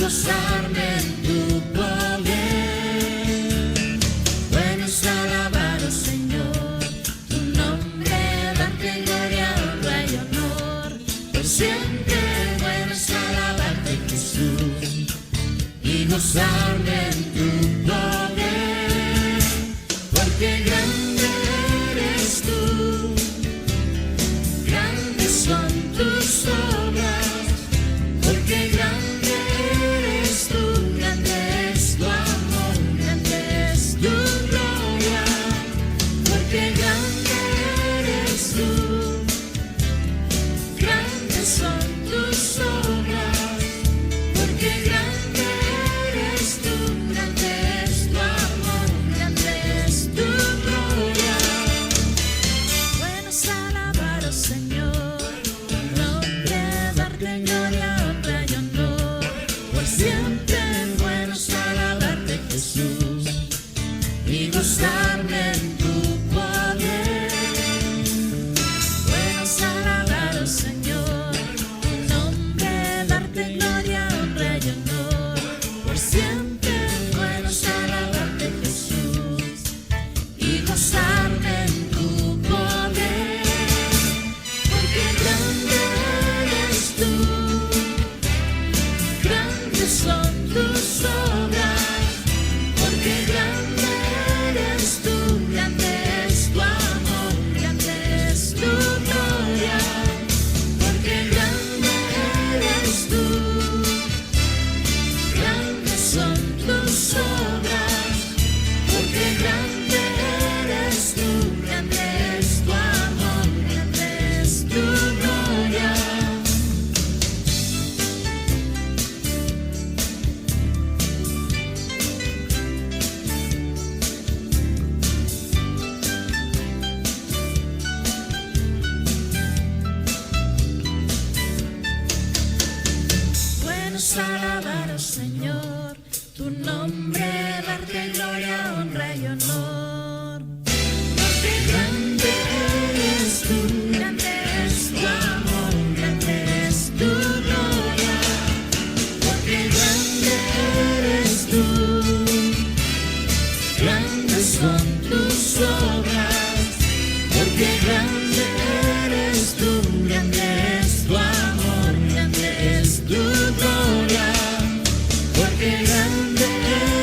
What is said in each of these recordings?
gozarme en tu poder. Bueno es alabar, oh Señor, tu nombre, darte gloria, honra y honor por siempre. Bueno es alabarte, Jesús, y gozarme en tu poder, porque grande eres tú, grandes son tus obras, porque grande eres tú, grande es tu amor, grande es tu gloria, porque grande eres tú, grandes son tus obras, porque grande eres tú, grande es tu amor, grande es tu gloria. Bueno es alabar, oh Señor, tu nombre, darte gloria, honra y honor por siempre. Bueno es alabarte, Jesús, y gozarme en tu poder. Bueno es alabar, oh Señor, tu nombre, darte gloria, honra y honor por siempre. Bueno es alabarte, Jesús, y gozarme en tu poder, porque grande eres tú, grandes son tus obras, porque grande eres tú, grande es tu amor, grande es tu gloria, porque grande eres tú, grandes son tus obras, porque grande eres tú, grande es tu amor, grande es tu gloria. Bueno es alabar, oh Señor, tu nombre, darte gloria, honra y honor, porque grande eres tú, grande es tu amor, grande es tu gloria, porque grande eres tú, grandes son tus obras, porque grande eres tú, grande es tu amor, grande es tu gloria, porque grande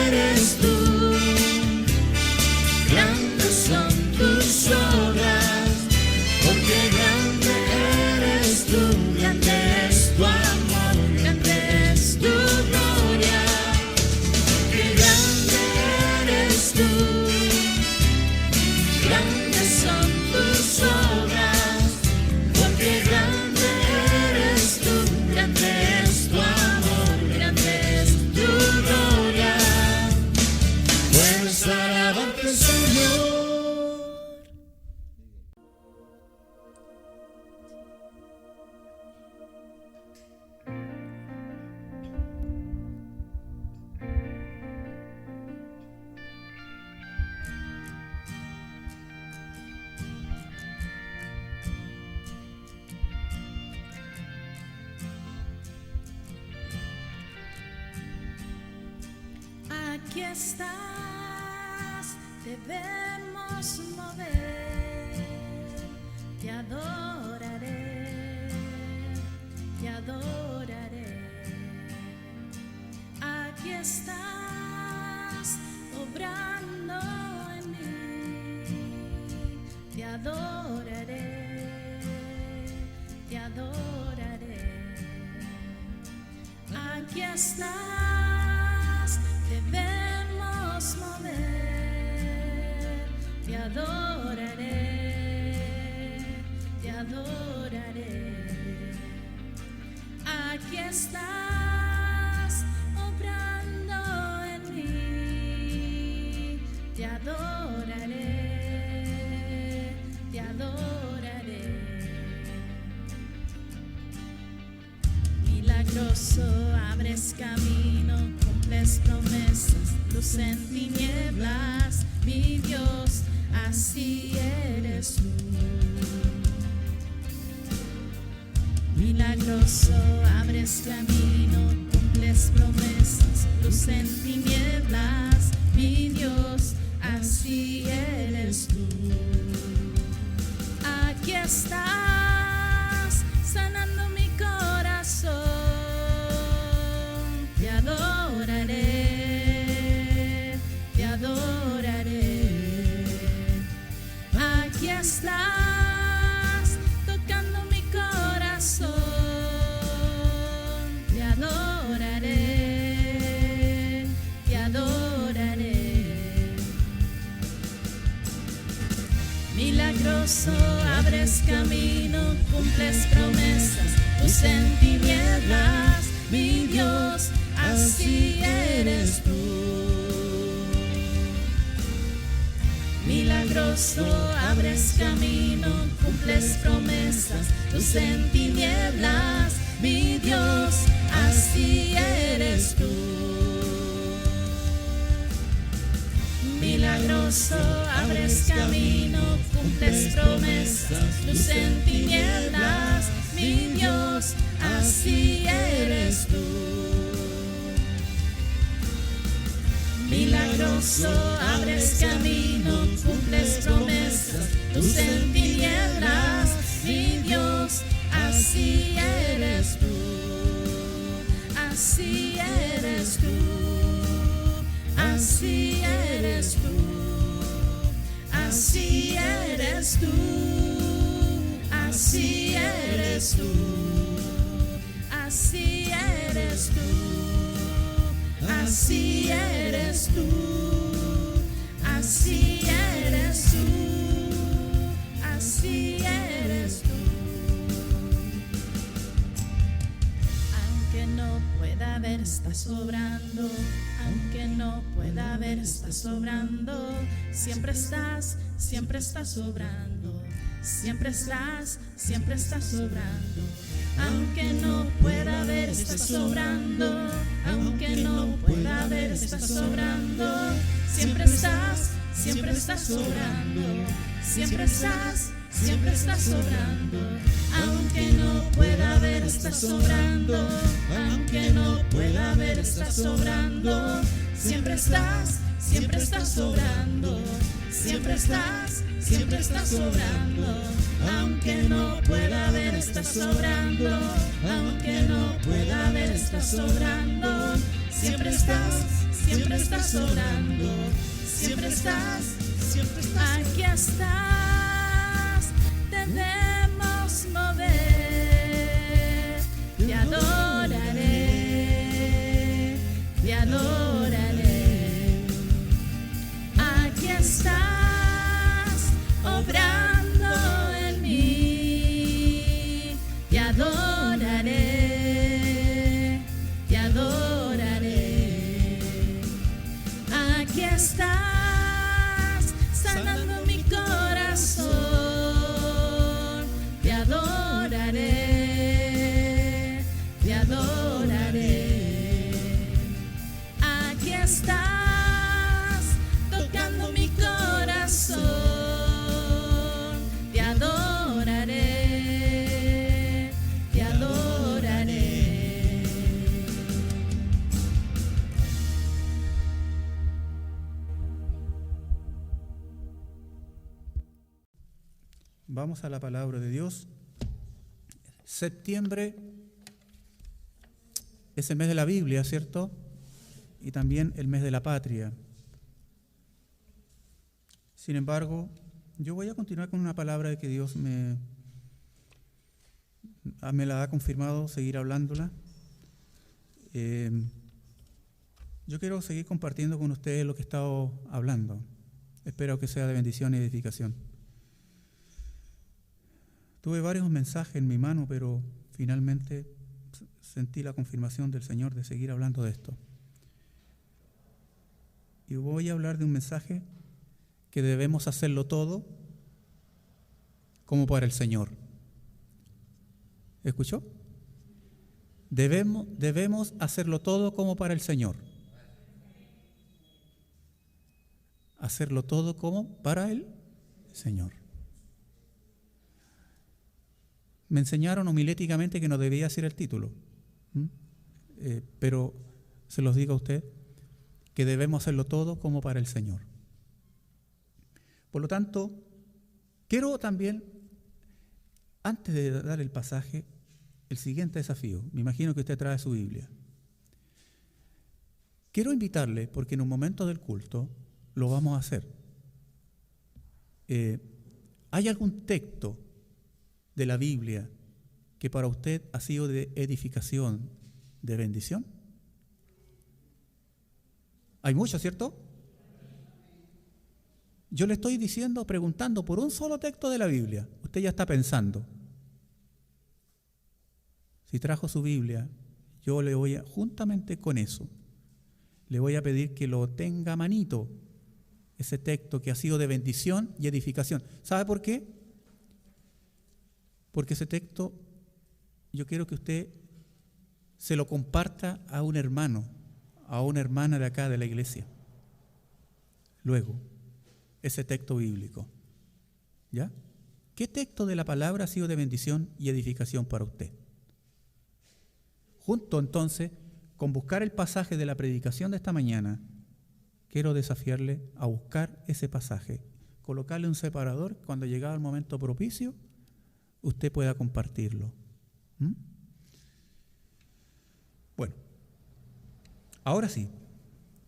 eres tú, grandes son tus obras, porque grande eres tú, grande es tu amor, grande es tu gloria, porque grande eres tú, grandes son tus obras, porque grande eres tú, grande es tu amor, grande es tu gloria. Bueno es alabarte, Señor. Aquí estás, debemos mover, te adoraré, te adoraré. Aquí estás, obrando en mí, te adoraré, te adoraré. Aquí estás, debemos mover, te adoraré, te adoraré. Aquí estás, obrando en mí, te adoraré, te adoraré. Milagroso, abres camino, cumples promesas, luz en tinieblas, mi Dios, así eres tú. Milagroso, abres camino, cumples promesas. Milagroso, abres camino, cumples promesas, luz en tinieblas, mi Dios, así eres tú. Milagroso, abres camino, cumples promesas, luz en tinieblas, mi Dios, así eres tú. Milagroso, abres camino, cumples promesas, luz en tinieblas, mi Dios, así eres tú. Milagroso, abres camino, cumples promesas, luz en tinieblas, mi Dios, así eres tú. Así eres tú. Así eres tú. Así eres tú. Así eres tú. Así eres tú. Así eres tú. Así eres tú. Así eres tú. Aunque no pueda ver, estás sobrando. Aunque no pueda ver, estás sobrando. Siempre estás sobrando. Siempre estás sobrando. Aunque no pueda ver, estás sobrando. Aunque no pueda ver, estás sobrando. Siempre estás sobrando. Siempre estás sobrando. Aunque no pueda ver, estás sobrando. Aunque no pueda ver, estás sobrando. Siempre estás sobrando. Siempre estás sobrando. Aunque no pueda ver, estás sobrando. Aunque no pueda ver, estás sobrando. Siempre estás sobrando. Siempre estás. Aquí estás. Debemos mover. Te adoraré. Te adoraré. Aquí estás. Obrando en mí. Te adoraré. Te adoraré. Aquí estás. Sanando mi corazón, te adoraré, te adoraré. Aquí estás, tocando mi corazón, te adoraré, te adoraré. Vamos a la palabra de Dios. Septiembre es el mes de la Biblia, ¿cierto? Y también el mes de la patria. Sin embargo, yo voy a continuar con una palabra de que Dios me la ha confirmado, seguir hablándola. Yo quiero seguir compartiendo con ustedes lo que he estado hablando. Espero que sea de bendición y edificación. Tuve varios mensajes en mi mano, pero finalmente sentí la confirmación del Señor de seguir hablando de esto. Y voy a hablar de un mensaje que debemos hacerlo todo como para el Señor. ¿Escuchó? Debemos hacerlo todo como para el Señor. Hacerlo todo como para el Señor. Me enseñaron homiléticamente que no debía ser el título, pero se los digo a usted, que debemos hacerlo todo como para el Señor. Por lo tanto, quiero también, antes de dar el pasaje, el siguiente desafío. Me imagino que usted trae su Biblia. Quiero invitarle, porque en un momento del culto lo vamos a hacer. ¿Hay algún texto de la Biblia que para usted ha sido de edificación, de bendición? Hay muchos, ¿cierto? Yo le estoy diciendo, preguntando por un solo texto de la Biblia. Usted ya está pensando. Si trajo su Biblia, yo le voy a, juntamente con eso, le voy a pedir que lo tenga a manito, ese texto que ha sido de bendición y edificación. ¿Sabe por qué? Porque ese texto yo quiero que usted se lo comparta a un hermano, a una hermana de acá de la iglesia. Luego, ese texto bíblico. ¿Ya? ¿Qué texto de la palabra ha sido de bendición y edificación para usted? Junto entonces con buscar el pasaje de la predicación de esta mañana, quiero desafiarle a buscar ese pasaje, colocarle un separador, cuando llegado el momento propicio, usted pueda compartirlo. Bueno, ahora sí,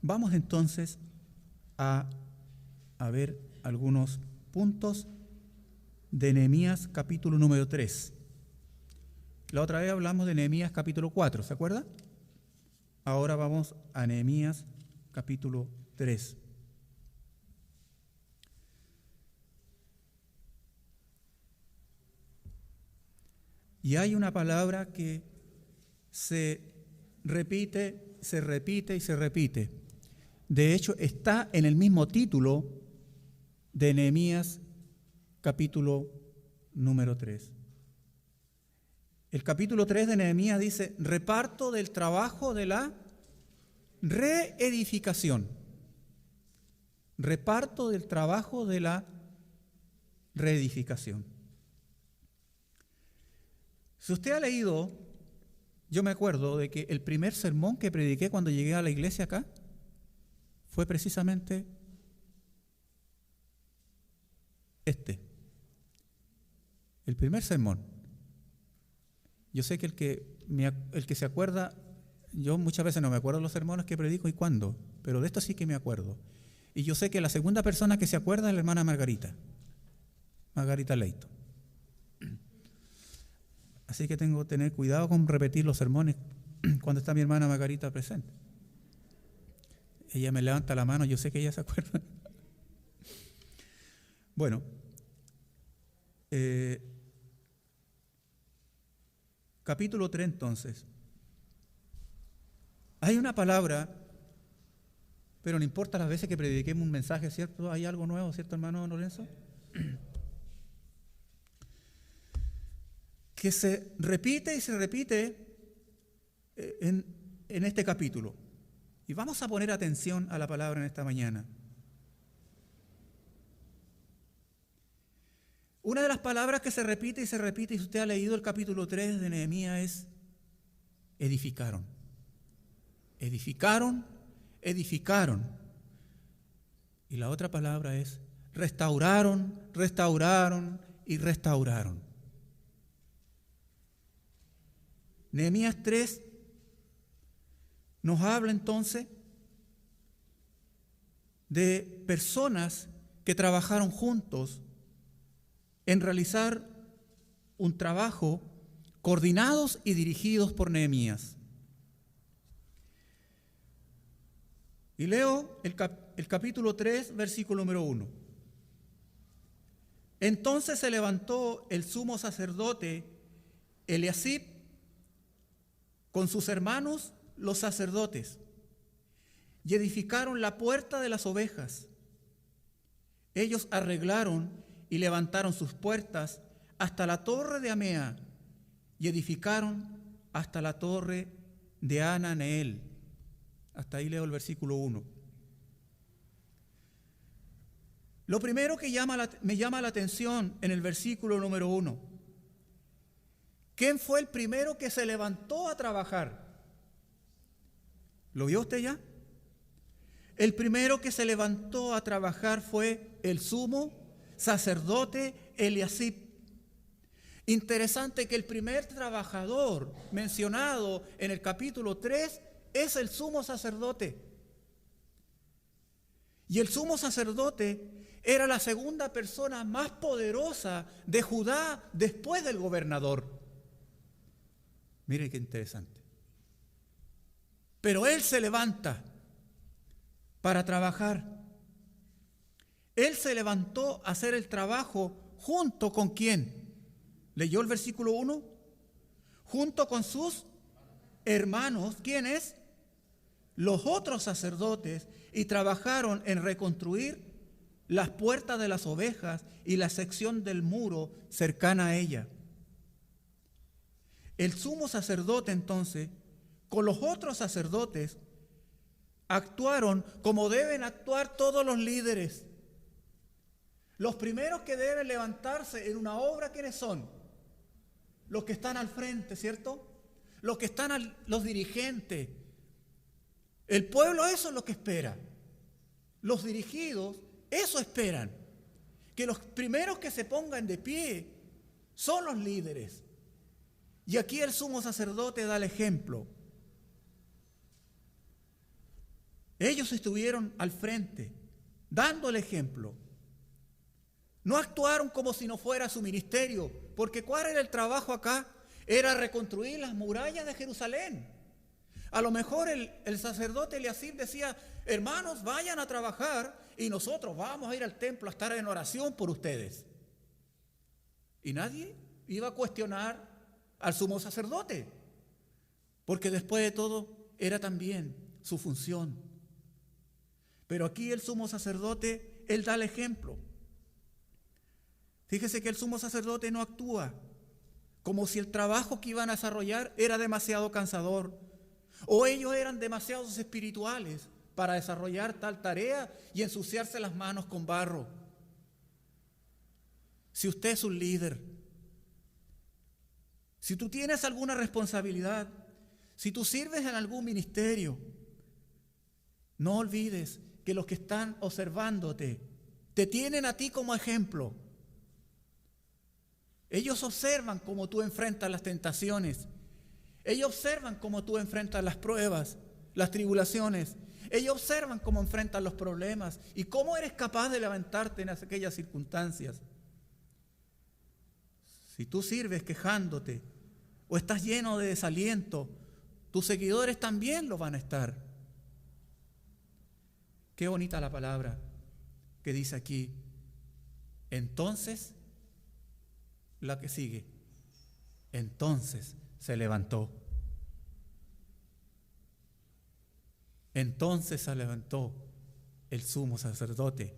vamos entonces a ver algunos puntos de Nehemías capítulo número 3. La otra vez hablamos de Nehemías capítulo 4, ¿se acuerda? Ahora vamos a Nehemías capítulo 3. Y hay una palabra que se repite y se repite. De hecho, está en el mismo título de Nehemías capítulo número 3. El capítulo 3 de Nehemías dice, reparto del trabajo de la reedificación. Reparto del trabajo de la reedificación. Si usted ha leído, yo me acuerdo de que el primer sermón que prediqué cuando llegué a la iglesia acá fue precisamente este. El primer sermón. Yo sé que el que se acuerda, yo muchas veces no me acuerdo los sermones que predico y cuándo, pero de esto sí que me acuerdo. Y yo sé que la segunda persona que se acuerda es la hermana Margarita Leito. Así que tengo que tener cuidado con repetir los sermones cuando está mi hermana Margarita presente. Ella me levanta la mano, yo sé que ella se acuerda. Bueno, capítulo 3 entonces. Hay una palabra, pero no importa las veces que prediquemos un mensaje, ¿cierto? Hay algo nuevo, ¿cierto, hermano Lorenzo? Que se repite y se repite en este capítulo. Y vamos a poner atención a la palabra en esta mañana. Una de las palabras que se repite, y si usted ha leído el capítulo 3 de Nehemías, es edificaron. Edificaron. Y la otra palabra es restauraron y restauraron. Nehemías 3 nos habla entonces de personas que trabajaron juntos en realizar un trabajo coordinados y dirigidos por Nehemías. Y leo el capítulo 3, versículo número 1. Entonces se levantó el sumo sacerdote Eliasib con sus hermanos los sacerdotes y edificaron la puerta de las ovejas. Ellos arreglaron y levantaron sus puertas hasta la torre de Amea y edificaron hasta la torre de Ananeel. Hasta ahí leo el versículo 1. Lo primero que me llama la atención en el versículo número 1. ¿Quién fue el primero que se levantó a trabajar? ¿Lo vio usted ya? El primero que se levantó a trabajar fue el sumo sacerdote Eliasib. Interesante que el primer trabajador mencionado en el capítulo 3 es el sumo sacerdote. Y el sumo sacerdote era la segunda persona más poderosa de Judá después del gobernador. Miren qué interesante. Pero él se levanta para trabajar. Él se levantó a hacer el trabajo junto con ¿quién? ¿Leyó el versículo 1? Junto con sus hermanos, ¿quiénes? Los otros sacerdotes, y trabajaron en reconstruir las puertas de las ovejas y la sección del muro cercana a ella. El sumo sacerdote entonces, con los otros sacerdotes, actuaron como deben actuar todos los líderes. Los primeros que deben levantarse en una obra, ¿quiénes son? Los que están al frente, ¿cierto? Los que están, los dirigentes. El pueblo eso es lo que espera. Los dirigidos eso esperan. Que los primeros que se pongan de pie son los líderes. Y aquí el sumo sacerdote da el ejemplo. Ellos estuvieron al frente, dando el ejemplo. No actuaron como si no fuera su ministerio, porque ¿cuál era el trabajo acá? Era reconstruir las murallas de Jerusalén. A lo mejor el sacerdote Eliasib decía, hermanos, vayan a trabajar y nosotros vamos a ir al templo a estar en oración por ustedes. Y nadie iba a cuestionar al sumo sacerdote, porque después de todo era también su función. Pero aquí el sumo sacerdote, él da el ejemplo. Fíjese que el sumo sacerdote no actúa como si el trabajo que iban a desarrollar era demasiado cansador, o ellos eran demasiados espirituales para desarrollar tal tarea y ensuciarse las manos con barro. Si usted es un líder, si tú tienes alguna responsabilidad, si tú sirves en algún ministerio, no olvides que los que están observándote te tienen a ti como ejemplo. Ellos observan cómo tú enfrentas las tentaciones. Ellos observan cómo tú enfrentas las pruebas, las tribulaciones. Ellos observan cómo enfrentas los problemas y cómo eres capaz de levantarte en aquellas circunstancias. Si tú sirves quejándote o estás lleno de desaliento, tus seguidores también lo van a estar. Qué bonita la palabra que dice aquí. Entonces, la que sigue. Entonces se levantó. Entonces se levantó el sumo sacerdote.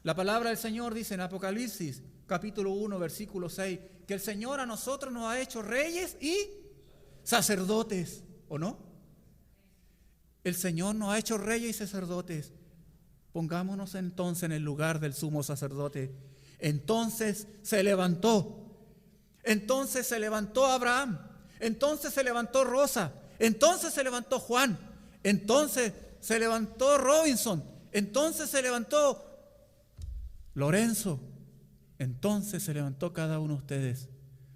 La palabra del Señor dice en Apocalipsis, capítulo 1, versículo 6, que el Señor a nosotros nos ha hecho reyes y sacerdotes, ¿o no? El Señor nos ha hecho reyes y sacerdotes. Pongámonos entonces en el lugar del sumo sacerdote. Entonces se levantó. Entonces se levantó Abraham. Entonces se levantó Rosa. Entonces se levantó Juan. Entonces se levantó Robinson. Entonces se levantó Lorenzo. Entonces se levantó cada uno de ustedes.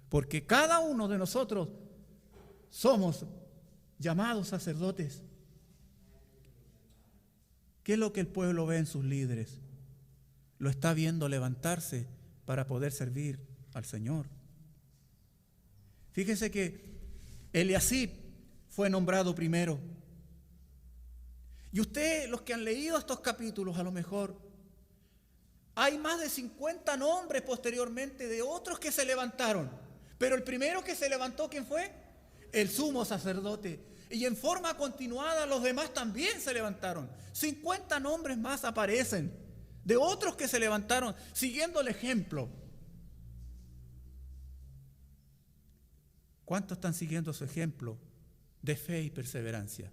Porque cada uno de nosotros somos llamados sacerdotes. ¿Qué es lo que el pueblo ve en sus líderes? Lo está viendo levantarse para poder servir al Señor. Fíjese que Eliasib fue nombrado primero. Y ustedes, los que han leído estos capítulos, a lo mejor, hay más de 50 nombres posteriormente de otros que se levantaron. Pero el primero que se levantó, ¿quién fue? El sumo sacerdote. Y en forma continuada los demás también se levantaron. 50 nombres más aparecen de otros que se levantaron siguiendo el ejemplo. ¿Cuántos están siguiendo su ejemplo de fe y perseverancia?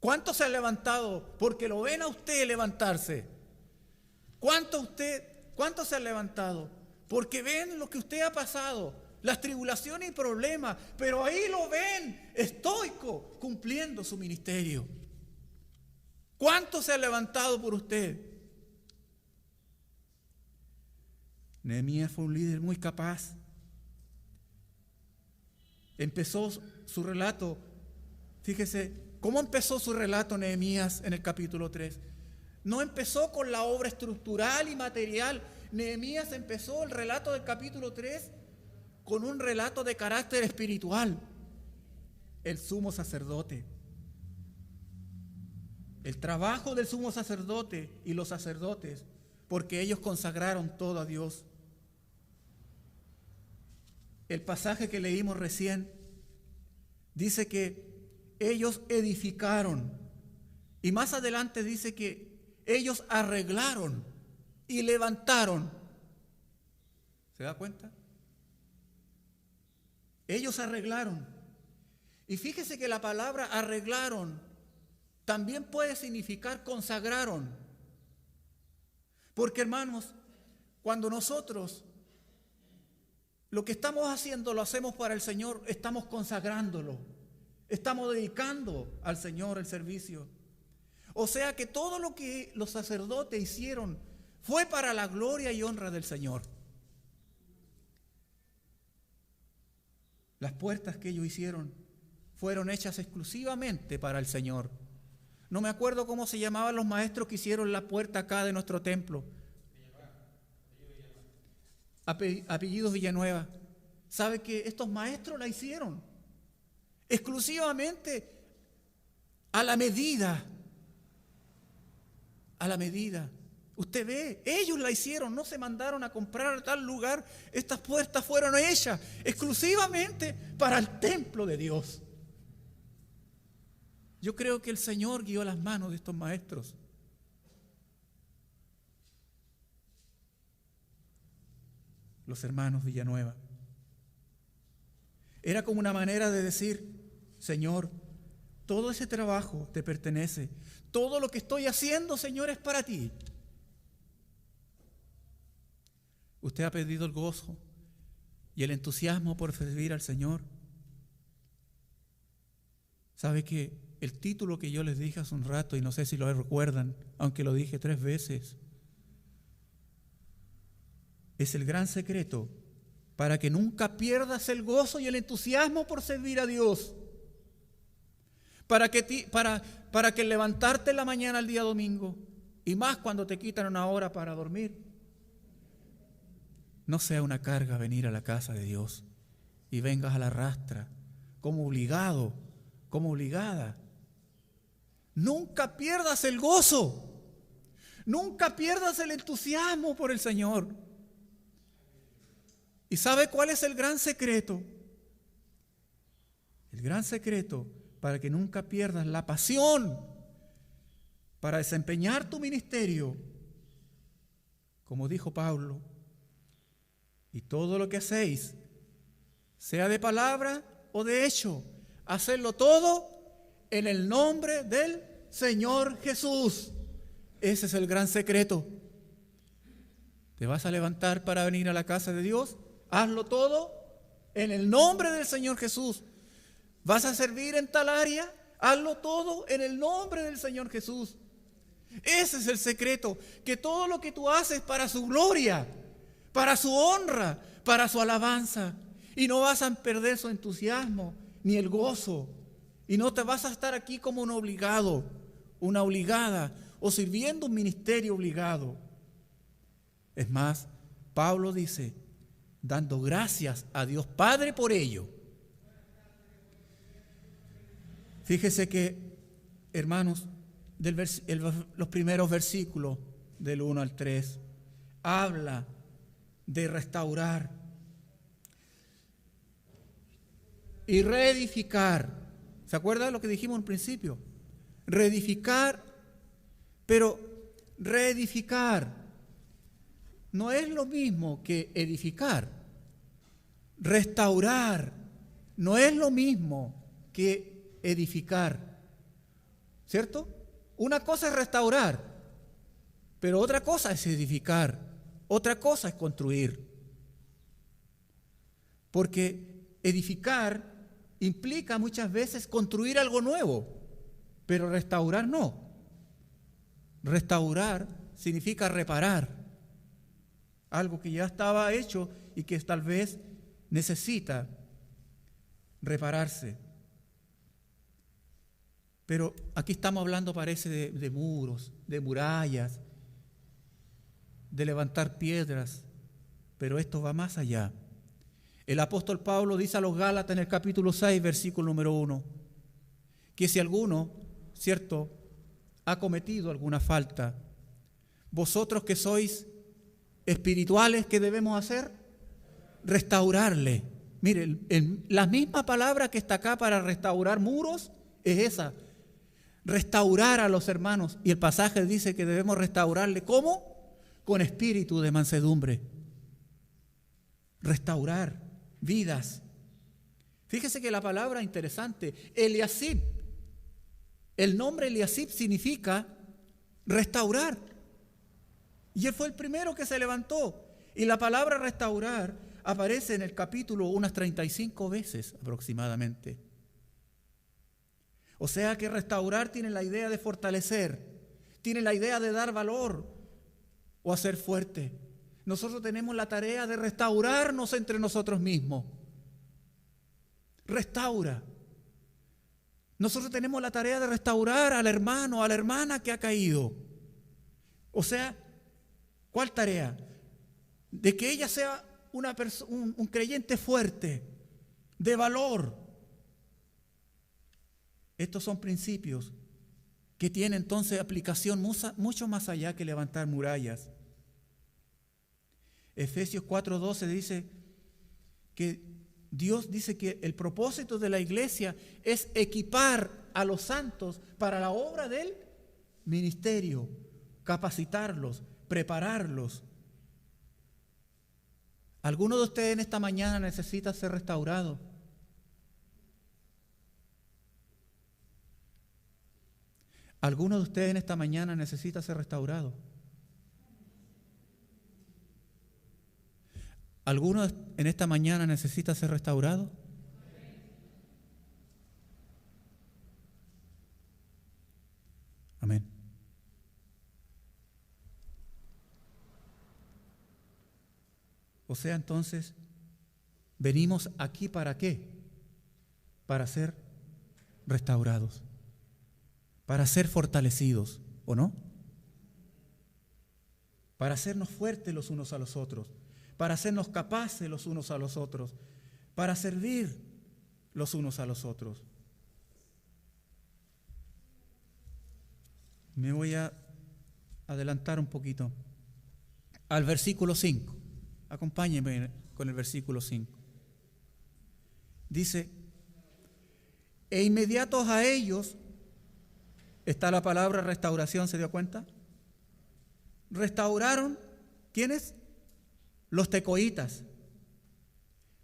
¿Cuántos se han levantado porque lo ven a usted levantarse? ¿Cuántos se han levantado porque ven lo que usted ha pasado? Las tribulaciones y problemas, pero ahí lo ven estoico, cumpliendo su ministerio. ¿Cuántos se han levantado por usted? Nehemías fue un líder muy capaz. Empezó su relato, fíjese, ¿cómo empezó su relato Nehemías en el capítulo 3? No empezó con la obra estructural y material. Nehemías empezó el relato del capítulo 3 con un relato de carácter espiritual. El sumo sacerdote. el trabajo del sumo sacerdote y los sacerdotes, porque ellos consagraron todo a Dios. El pasaje que leímos recién dice que ellos edificaron, y más adelante dice que ellos arreglaron y levantaron. ¿Se da cuenta? Ellos arreglaron. Y fíjese que la palabra arreglaron también puede significar consagraron. Porque, hermanos, cuando nosotros lo que estamos haciendo lo hacemos para el Señor, estamos consagrándolo, estamos dedicando al Señor el servicio. O sea que todo lo que los sacerdotes hicieron fue para la gloria y honra del Señor. Las puertas que ellos hicieron fueron hechas exclusivamente para el Señor. No me acuerdo cómo se llamaban los maestros que hicieron la puerta acá de nuestro templo. Apellidos Villanueva. ¿Sabe que estos maestros la hicieron exclusivamente a la medida? A la medida. Usted ve, ellos la hicieron, no se mandaron a comprar a tal lugar. Estas puertas fueron hechas exclusivamente para el templo de Dios. Yo creo que el Señor guió las manos de estos maestros. Los hermanos Villanueva. Era como una manera de decir: Señor, todo ese trabajo te pertenece. Todo lo que estoy haciendo, Señor, es para ti. ¿Usted ha perdido el gozo y el entusiasmo por servir al Señor? ¿Sabe que el título que yo les dije hace un rato, y no sé si lo recuerdan, aunque lo dije 3 veces, es el gran secreto para que nunca pierdas el gozo y el entusiasmo por servir a Dios? Para que levantarte en la mañana el día domingo, y más cuando te quitan una hora para dormir, no sea una carga venir a la casa de Dios y vengas a la rastra, como obligado, como obligada. Nunca pierdas el gozo, nunca pierdas el entusiasmo por el Señor. ¿Y sabe cuál es el gran secreto? El gran secreto para que nunca pierdas la pasión para desempeñar tu ministerio, como dijo Pablo: y todo lo que hacéis, sea de palabra o de hecho, hacedlo todo en el nombre del Señor Jesús. Ese es el gran secreto. ¿Te vas a levantar para venir a la casa de Dios? Hazlo todo en el nombre del Señor Jesús. ¿Vas a servir en tal área? Hazlo todo en el nombre del Señor Jesús. Ese es el secreto, que todo lo que tú haces para su gloria, para su honra, para su alabanza, y no vas a perder su entusiasmo ni el gozo, y no te vas a estar aquí como un obligado, una obligada, o sirviendo un ministerio obligado. Es más, Pablo dice, dando gracias a Dios Padre por ello. Fíjese que, hermanos, los primeros versículos del 1 al 3 habla de restaurar y reedificar. ¿Se acuerda de lo que dijimos al principio? Reedificar, pero reedificar no es lo mismo que edificar. Restaurar no es lo mismo que edificar, ¿cierto? Una cosa es restaurar, pero otra cosa es edificar, otra cosa es construir. Porque edificar implica muchas veces construir algo nuevo, pero restaurar no. Restaurar significa reparar algo que ya estaba hecho y que tal vez necesita repararse. Pero aquí estamos hablando, parece, de muros, de murallas, de levantar piedras, pero esto va más allá. El apóstol Pablo dice a los Gálatas en el capítulo 6, versículo número 1, que si alguno, ¿cierto?, ha cometido alguna falta, vosotros que sois espirituales, ¿qué debemos hacer? Restaurarle. Mire, la misma palabra que está acá para restaurar muros es esa. Restaurar a los hermanos. Y el pasaje dice que debemos restaurarle. ¿Cómo? Con espíritu de mansedumbre. Restaurar vidas. Fíjese que la palabra interesante, Eliasib. El nombre Eliasib significa restaurar. Y él fue el primero que se levantó. Y la palabra restaurar aparece en el capítulo unas 35 veces aproximadamente. O sea que restaurar tiene la idea de fortalecer, tiene la idea de dar valor o hacer fuerte. Nosotros tenemos la tarea de restaurarnos entre nosotros mismos. Restaura. Nosotros tenemos la tarea de restaurar al hermano, a la hermana que ha caído. O sea, ¿cuál tarea? De que ella sea un creyente fuerte, de valor. Estos son principios que tienen entonces aplicación mucho más allá que levantar murallas. Efesios 4:12 dice que Dios dice que el propósito de la iglesia es equipar a los santos para la obra del ministerio, capacitarlos, prepararlos. ¿Alguno de ustedes en esta mañana necesita ser restaurado? ¿Alguno de ustedes en esta mañana necesita ser restaurado? ¿Alguno en esta mañana necesita ser restaurado? Amén. O sea, entonces, venimos aquí ¿para qué? Para ser restaurados, para ser fortalecidos, ¿o no? Para hacernos fuertes los unos a los otros, para hacernos capaces los unos a los otros, para servir los unos a los otros. Me voy a adelantar un poquito al versículo 5. Acompáñenme con el versículo 5. Dice, e inmediatos a ellos, está la palabra restauración, ¿se dio cuenta? Restauraron, ¿quiénes? Los tecoitas.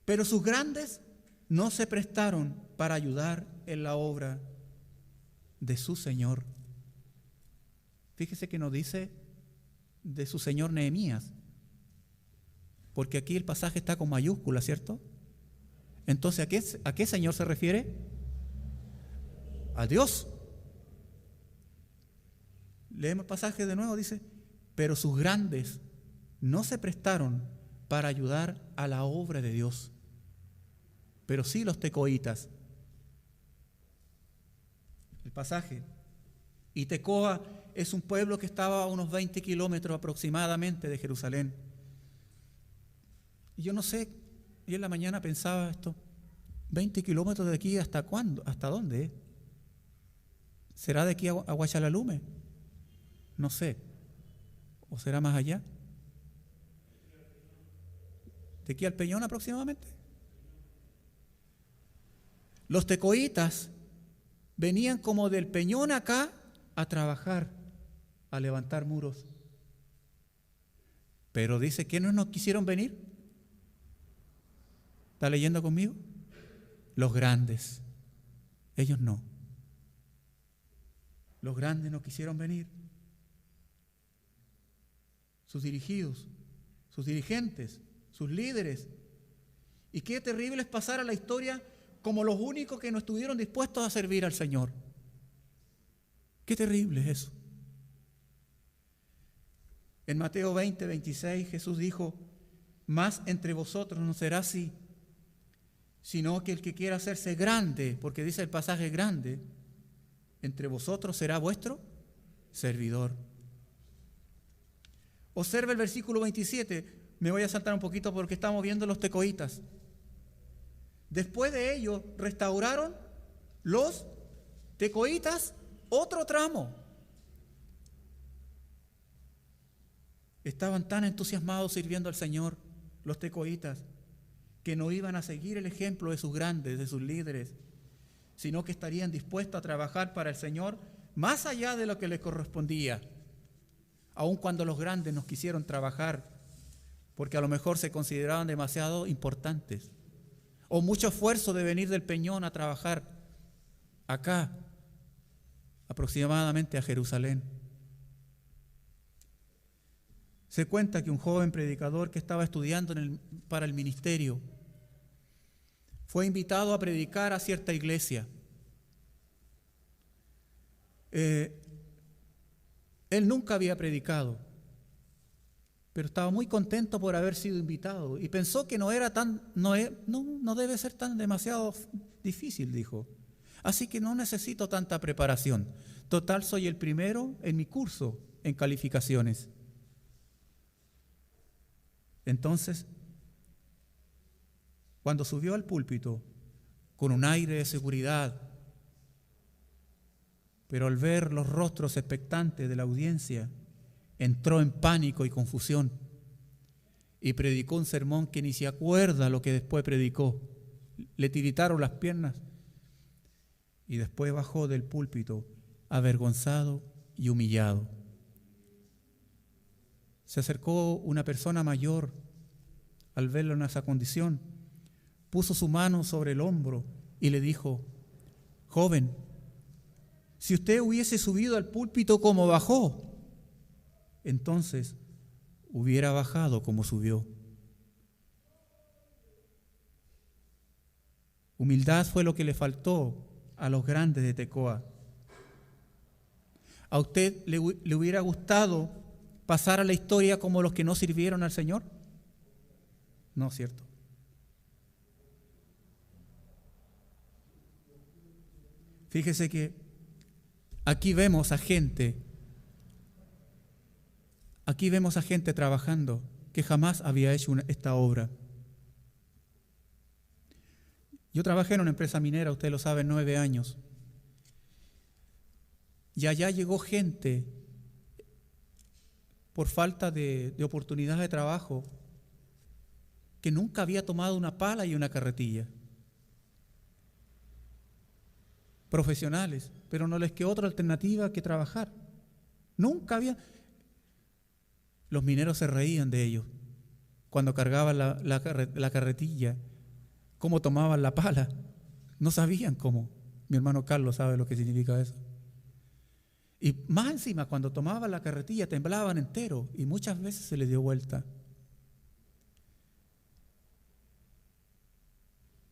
Pero sus grandes no se prestaron para ayudar en la obra de su Señor. Fíjese que nos dice de su Señor Nehemías, porque aquí el pasaje está con mayúsculas, ¿cierto? Entonces, ¿a qué Señor se refiere? A Dios. Leemos el pasaje de nuevo, dice, pero sus grandes no se prestaron para ayudar a la obra de Dios, pero sí los tecoitas. El pasaje. Y Tecoa es un pueblo que estaba a unos 20 kilómetros aproximadamente de Jerusalén. Y yo no sé, yo en la mañana pensaba esto, 20 kilómetros de aquí, ¿hasta cuándo? ¿Hasta dónde? ¿Será de aquí a Huachalalume? No sé. ¿O será más allá? ¿De aquí al Peñón aproximadamente? Los tecoitas venían como del Peñón acá a trabajar, a levantar muros. Pero dice, ¿quiénes no quisieron venir? ¿Está leyendo conmigo? Los grandes. Ellos no. Los grandes no quisieron venir. Sus dirigidos, sus dirigentes, sus líderes. Y qué terrible es pasar a la historia como los únicos que no estuvieron dispuestos a servir al Señor. Qué terrible es eso. En Mateo 20, 26, Jesús dijo, más entre vosotros no será así, sino que el que quiera hacerse grande, porque dice el pasaje grande, entre vosotros será vuestro servidor. Observe el versículo 27, me voy a saltar un poquito porque estamos viendo los tecoitas. Después de ello, restauraron los tecoitas otro tramo. estaban tan entusiasmados sirviendo al Señor, los tecoitas, que no iban a seguir el ejemplo de sus grandes, de sus líderes, sino que estarían dispuestos a trabajar para el Señor más allá de lo que les correspondía, aun cuando los grandes no quisieron trabajar, porque a lo mejor se consideraban demasiado importantes, o mucho esfuerzo de venir del Peñón a trabajar acá, aproximadamente a Jerusalén. Se cuenta que un joven predicador que estaba estudiando para el ministerio fue invitado a predicar a cierta iglesia. Él nunca había predicado, pero estaba muy contento por haber sido invitado y pensó que no debe ser tan demasiado difícil, dijo. Así que no necesito tanta preparación. Total, soy el primero en mi curso en calificaciones. Entonces, cuando subió al púlpito con un aire de seguridad, pero al ver los rostros expectantes de la audiencia, entró en pánico y confusión y predicó un sermón que ni se acuerda lo que después predicó. Le tiritaron las piernas y después bajó del púlpito avergonzado y humillado. Se acercó una persona mayor al verlo en esa condición, puso su mano sobre el hombro y le dijo: joven, si usted hubiese subido al púlpito como bajó, entonces hubiera bajado como subió. Humildad fue lo que le faltó a los grandes de Tecoa. ¿A usted le hubiera gustado pasar a la historia como los que no sirvieron al Señor? No, ¿cierto? Fíjese que aquí vemos a gente trabajando que jamás había hecho esta obra. Yo trabajé en una empresa minera, usted lo sabe, 9 años. Y allá llegó gente por falta de oportunidad de trabajo que nunca había tomado una pala y una carretilla. Profesionales, pero no les quedó otra alternativa que trabajar. Nunca había. Los mineros se reían de ellos cuando cargaban la carretilla, cómo tomaban la pala. No sabían cómo. Mi hermano Carlos sabe lo que significa eso. Y más encima, cuando tomaban la carretilla temblaban entero y muchas veces se les dio vuelta.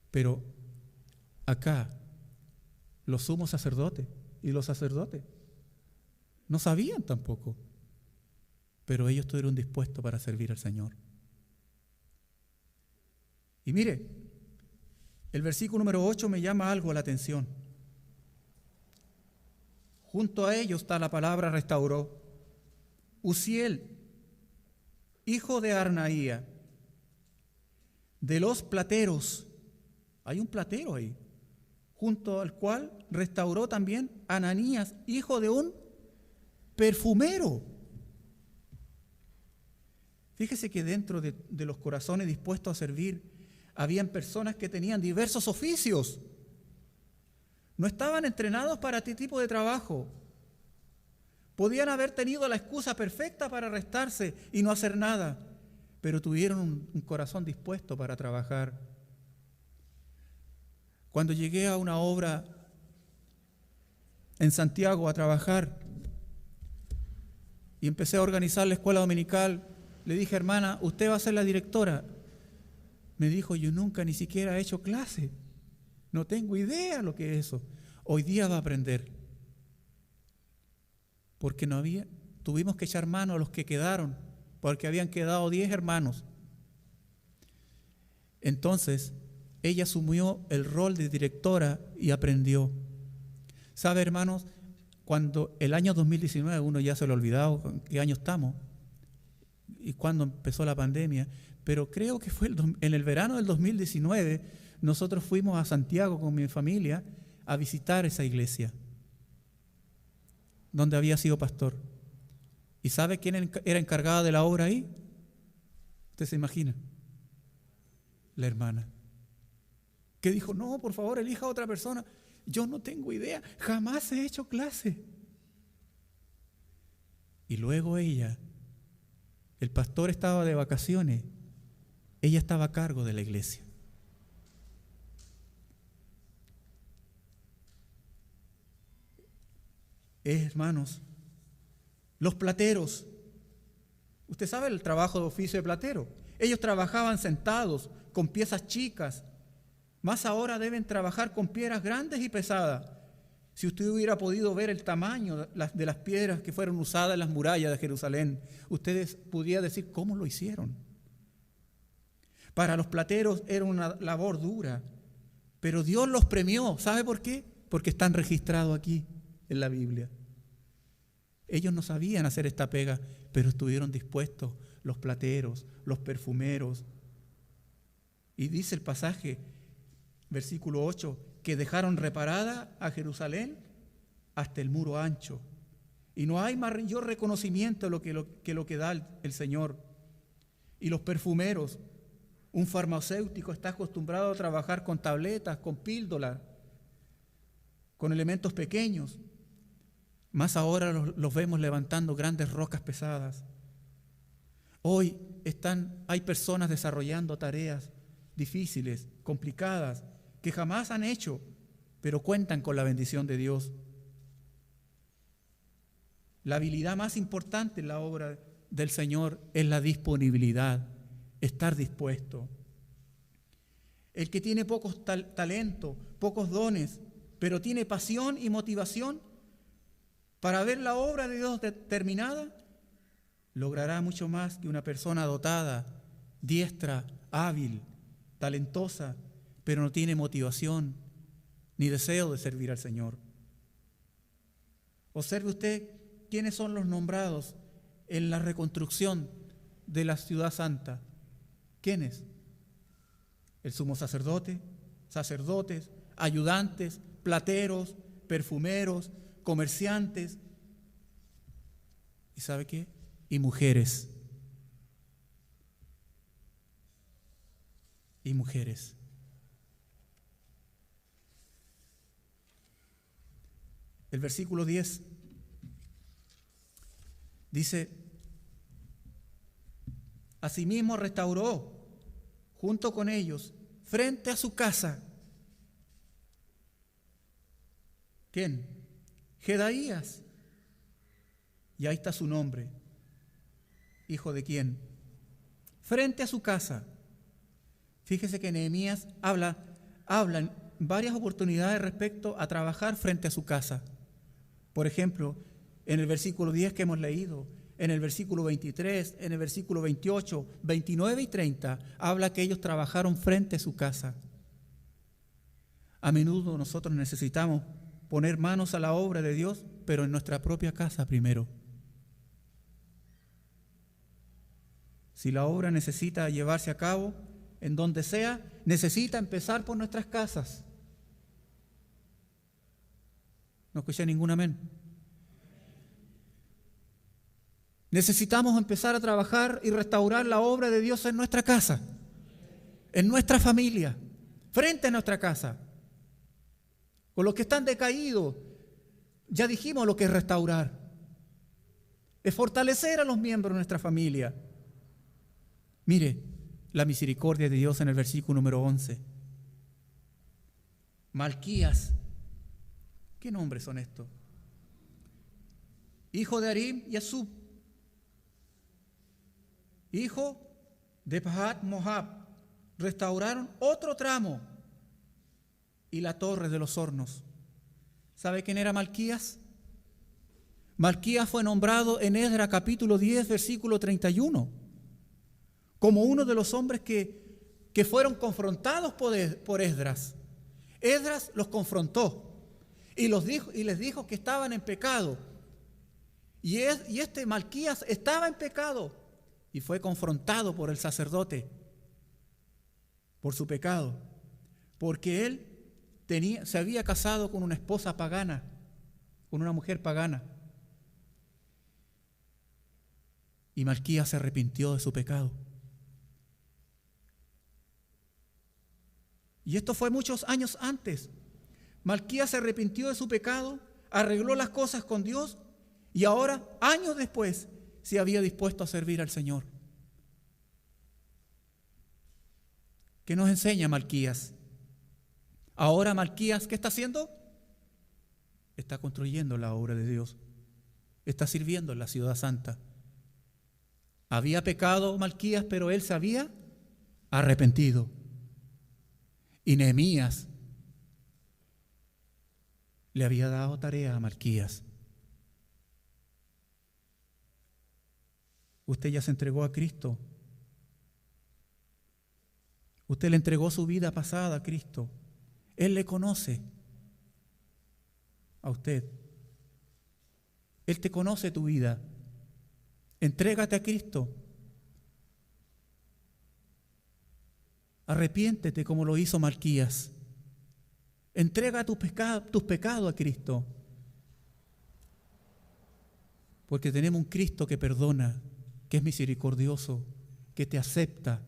Pero acá los sumos sacerdotes y los sacerdotes no sabían tampoco, pero ellos estuvieron dispuestos para servir al Señor. Y mire, el versículo número 8 me llama algo la atención. Junto a ellos está la palabra restauró. Uziel, hijo de Arnaía, de los plateros. Hay un platero ahí, junto al cual restauró también Ananías, hijo de un perfumero. Fíjese que dentro de los corazones dispuestos a servir, habían personas que tenían diversos oficios. No estaban entrenados para este tipo de trabajo. Podían haber tenido la excusa perfecta para arrestarse y no hacer nada, pero tuvieron un corazón dispuesto para trabajar. Cuando llegué a una obra en Santiago a trabajar y empecé a organizar la escuela dominical, le dije: hermana, usted va a ser la directora. Me dijo: yo nunca ni siquiera he hecho clase, no tengo idea lo que es eso. Hoy día va a aprender. Porque tuvimos que echar mano a los que quedaron, porque habían quedado 10 hermanos. Entonces, ella asumió el rol de directora y aprendió. ¿Sabe, hermanos? Cuando el año 2019, uno ya se lo ha olvidado, ¿en qué año estamos? Y cuando empezó la pandemia, pero creo que fue en el verano del 2019, nosotros fuimos a Santiago con mi familia a visitar esa iglesia donde había sido pastor. ¿Y sabe quién era encargada de la obra ahí? ¿Usted se imagina? La hermana. Que dijo, no, por favor, elija a otra persona. Yo no tengo idea, jamás he hecho clase. Y luego ella, el pastor estaba de vacaciones, ella estaba a cargo de la iglesia. Hermanos, los plateros, usted sabe el trabajo de oficio de platero. Ellos trabajaban sentados con piezas chicas, más ahora deben trabajar con piedras grandes y pesadas. Si usted hubiera podido ver el tamaño de las piedras que fueron usadas en las murallas de Jerusalén, ustedes podrían decir cómo lo hicieron. Para los plateros era una labor dura, pero Dios los premió. ¿Sabe por qué? Porque están registrados aquí en la Biblia. Ellos no sabían hacer esta pega, pero estuvieron dispuestos, los plateros, los perfumeros. Y dice el pasaje, versículo 8, que dejaron reparada a Jerusalén hasta el muro ancho. Y no hay mayor reconocimiento que lo que da el Señor. Y los perfumeros, un farmacéutico está acostumbrado a trabajar con tabletas, con píldoras, con elementos pequeños. Más ahora los vemos levantando grandes rocas pesadas. Hoy hay personas desarrollando tareas difíciles, complicadas, que jamás han hecho, pero cuentan con la bendición de Dios. La habilidad más importante en la obra del Señor es la disponibilidad, estar dispuesto. El que tiene pocos talentos, pocos dones, pero tiene pasión y motivación para ver la obra de Dios terminada, logrará mucho más que una persona dotada, diestra, hábil, talentosa, pero no tiene motivación ni deseo de servir al Señor. Observe usted quiénes son los nombrados en la reconstrucción de la ciudad santa. ¿Quiénes? El sumo sacerdote, sacerdotes, ayudantes, plateros, perfumeros, comerciantes. ¿Y sabe qué? Y mujeres. Y mujeres. El versículo 10 dice, asimismo restauró junto con ellos frente a su casa. ¿Quién? Jedaías. Y ahí está su nombre. ¿Hijo de quién? Frente a su casa. Fíjese que Nehemías habla en varias oportunidades respecto a trabajar frente a su casa. Por ejemplo, en el versículo 10 que hemos leído, en el versículo 23, en el versículo 28, 29 y 30, habla que ellos trabajaron frente a su casa. A menudo nosotros necesitamos poner manos a la obra de Dios, pero en nuestra propia casa primero. Si la obra necesita llevarse a cabo, en donde sea, necesita empezar por nuestras casas. No escuché ningún amén. Necesitamos empezar a trabajar y restaurar la obra de Dios en nuestra casa, en nuestra familia, frente a nuestra casa. Con los que están decaídos, ya dijimos lo que es restaurar. Es fortalecer a los miembros de nuestra familia. Mire, la misericordia de Dios en el versículo número 11. Malquías. ¿Qué nombres son estos? Hijo de Arim y Asub. Hijo de Pahat Moab. Restauraron otro tramo y la torre de los hornos. ¿Sabe quién era Malquías? Malquías fue nombrado en Esdras capítulo 10, versículo 31, como uno de los hombres que fueron confrontados por Esdras. Esdras los confrontó y les dijo que estaban en pecado. Y este Malquías estaba en pecado y fue confrontado por el sacerdote por su pecado, porque él se había casado con una esposa pagana, con una mujer pagana. Y Malquías se arrepintió de su pecado. Y esto fue muchos años antes. Malquías se arrepintió de su pecado, arregló las cosas con Dios y ahora, años después, se había dispuesto a servir al Señor. ¿Qué nos enseña Malquías? Ahora Malquías, ¿qué está haciendo? Está construyendo la obra de Dios. Está sirviendo en la ciudad santa. Había pecado Malquías, pero él se había arrepentido. Y Nehemías le había dado tarea a Malquías. Usted ya se entregó a Cristo. Usted le entregó su vida pasada a Cristo. Él le conoce a usted. Él te conoce tu vida. Entrégate a Cristo. Arrepiéntete como lo hizo Malquías. Entrega tus pecados a Cristo. Porque tenemos un Cristo que perdona, que es misericordioso, que te acepta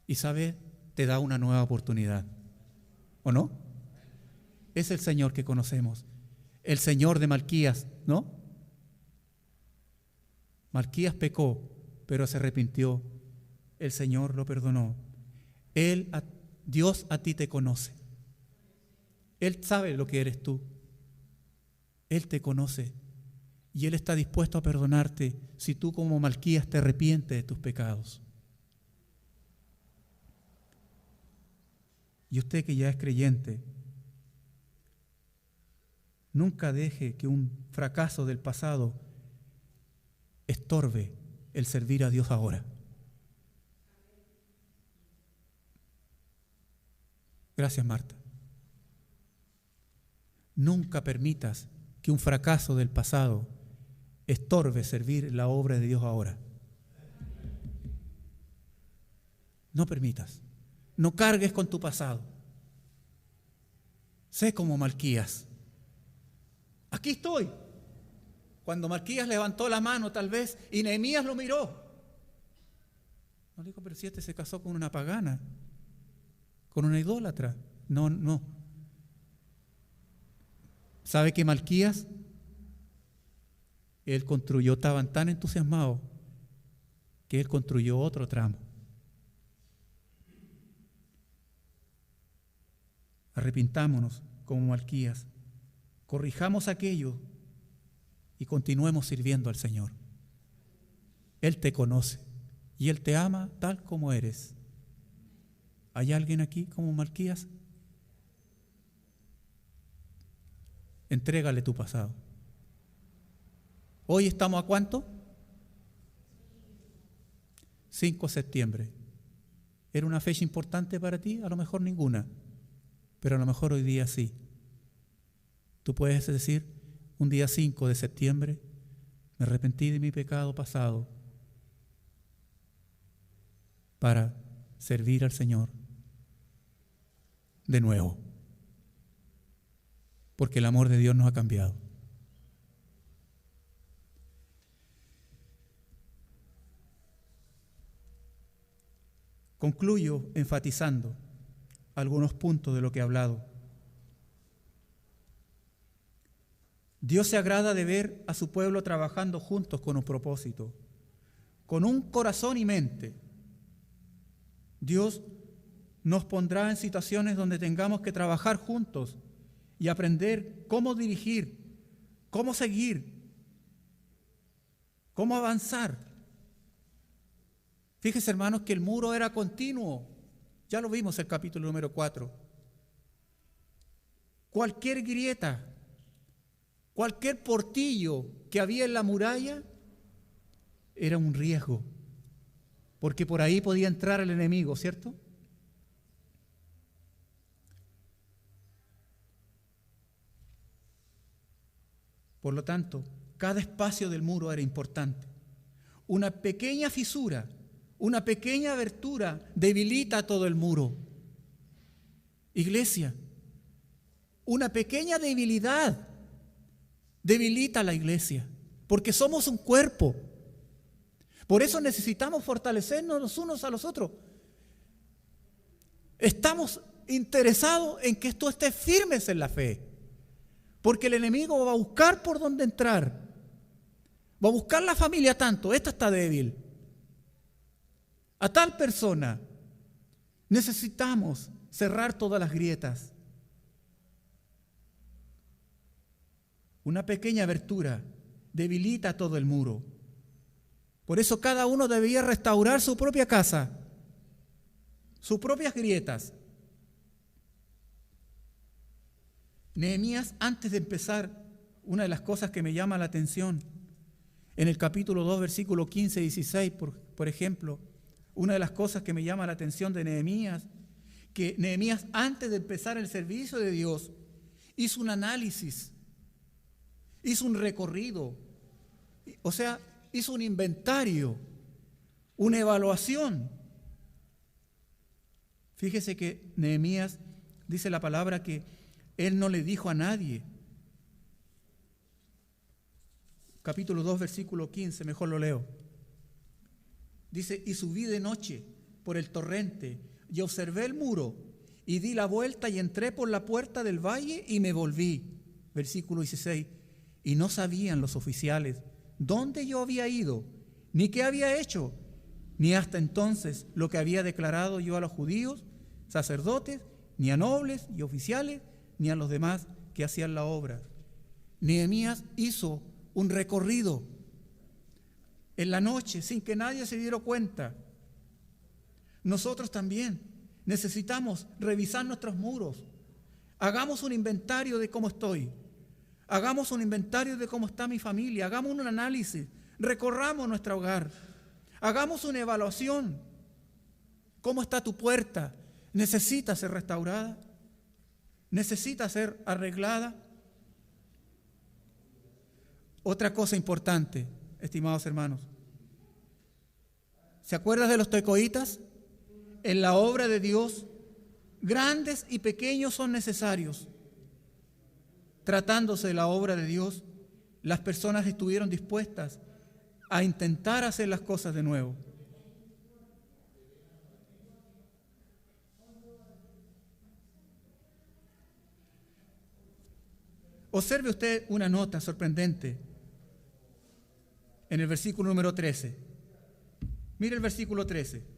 y sabe, te da una nueva oportunidad. ¿O no? Es el Señor que conocemos. El Señor de Malquías, ¿no? Malquías pecó, pero se arrepintió. El Señor lo perdonó. Dios a ti te conoce. Él sabe lo que eres tú. Él te conoce. Y Él está dispuesto a perdonarte si tú como Malquías te arrepientes de tus pecados. Y usted que ya es creyente, nunca deje que un fracaso del pasado estorbe el servir a Dios ahora. Gracias, Marta. Nunca permitas que un fracaso del pasado estorbe servir la obra de Dios ahora. No permitas. No cargues con tu pasado. Sé como Malquías. Aquí estoy. Cuando Malquías levantó la mano tal vez y Nehemías lo miró. No dijo, pero si este se casó con una pagana, con una idólatra. No. ¿Sabe que Malquías? Él construyó, estaban tan entusiasmados que él construyó otro tramo. Arrepintámonos como Malquías, corrijamos aquello y continuemos sirviendo al Señor. Él te conoce y Él te ama tal como eres. ¿Hay alguien aquí como Malquías? Entrégale tu pasado. ¿Hoy estamos a cuánto? 5 de septiembre. ¿Era una fecha importante para ti? A lo mejor ninguna. Pero a lo mejor hoy día sí. Tú puedes decir, un día 5 de septiembre, me arrepentí de mi pecado pasado para servir al Señor de nuevo. Porque el amor de Dios nos ha cambiado. Concluyo enfatizando algunos puntos de lo que he hablado. Dios se agrada de ver a su pueblo trabajando juntos con un propósito, con un corazón y mente. Dios nos pondrá en situaciones donde tengamos que trabajar juntos y aprender cómo dirigir, cómo seguir, cómo avanzar. Fíjese, hermanos, que el muro era continuo. Ya lo vimos en el capítulo número 4. Cualquier grieta, cualquier portillo que había en la muralla era un riesgo, porque por ahí podía entrar el enemigo, ¿cierto? Por lo tanto, cada espacio del muro era importante. Una pequeña fisura, una pequeña abertura debilita todo el muro. Iglesia, una pequeña debilidad debilita a la iglesia, porque somos un cuerpo. Por eso necesitamos fortalecernos los unos a los otros. Estamos interesados en que esto esté firmes en la fe. Porque el enemigo va a buscar por dónde entrar. Va a buscar la familia tanto. Esta está débil. A tal persona. Necesitamos cerrar todas las grietas. Una pequeña abertura debilita todo el muro. Por eso cada uno debía restaurar su propia casa, sus propias grietas. Nehemías, antes de empezar, una de las cosas que me llama la atención, en el capítulo 2, versículo 15 y 16, por ejemplo, una de las cosas que me llama la atención de Nehemías, que Nehemías, antes de empezar el servicio de Dios, hizo un análisis, hizo un recorrido, o sea, hizo un inventario, una evaluación. Fíjese que Nehemías dice la palabra que él no le dijo a nadie. Capítulo 2, versículo 15, mejor lo leo. Dice, y subí de noche por el torrente y observé el muro y di la vuelta y entré por la puerta del valle y me volví. Versículo 16, y no sabían los oficiales dónde yo había ido, ni qué había hecho, ni hasta entonces lo que había declarado yo a los judíos, sacerdotes, ni a nobles y oficiales, ni a los demás que hacían la obra. Nehemías hizo un recorrido en la noche sin que nadie se diera cuenta. Nosotros también necesitamos revisar nuestros muros. Hagamos un inventario de cómo estoy. Hagamos un inventario de cómo está mi familia. Hagamos un análisis. Recorramos nuestro hogar. Hagamos una evaluación. ¿Cómo está tu puerta? ¿Necesita ser restaurada? ¿Necesita ser arreglada? Otra cosa importante, estimados hermanos. ¿Se acuerdan de los tecoitas? En la obra de Dios, grandes y pequeños son necesarios. Tratándose de la obra de Dios, las personas estuvieron dispuestas a intentar hacer las cosas de nuevo. Observe usted una nota sorprendente en el versículo número 13. Mire el versículo 13.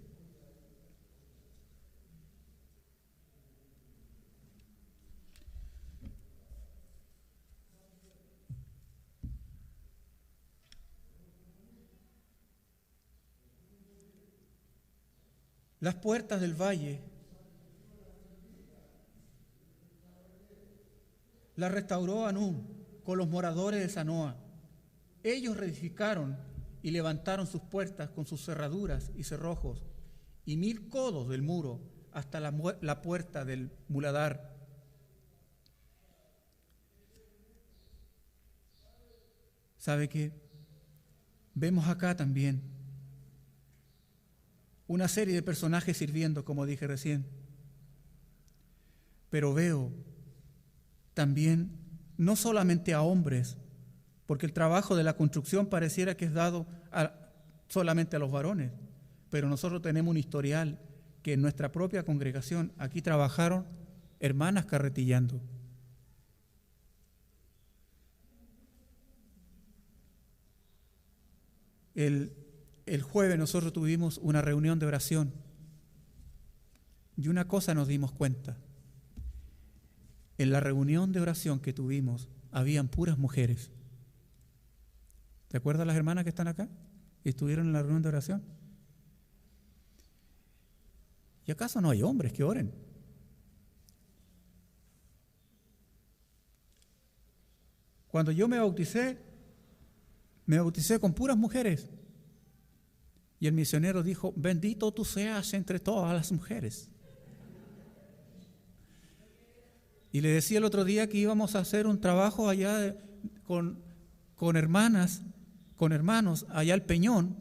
Las puertas del valle las restauró Anún con los moradores de Zanoa. Ellos reedificaron y levantaron sus puertas con sus cerraduras y cerrojos y 1000 codos del muro hasta la puerta del muladar. ¿Sabe qué? Vemos acá también una serie de personajes sirviendo, como dije recién. Pero veo también no solamente a hombres, porque el trabajo de la construcción pareciera que es dado solamente a los varones, pero nosotros tenemos un historial que en nuestra propia congregación aquí trabajaron hermanas carretillando. El jueves nosotros tuvimos una reunión de oración y una cosa nos dimos cuenta. En la reunión de oración que tuvimos habían puras mujeres. ¿Te acuerdas las hermanas que están acá? Que estuvieron en la reunión de oración. ¿Y acaso no hay hombres que oren? Cuando yo me bauticé con puras mujeres. Y el misionero dijo, bendito tú seas entre todas las mujeres. Y le decía el otro día que íbamos a hacer un trabajo allá con hermanas, con hermanos, allá al Peñón.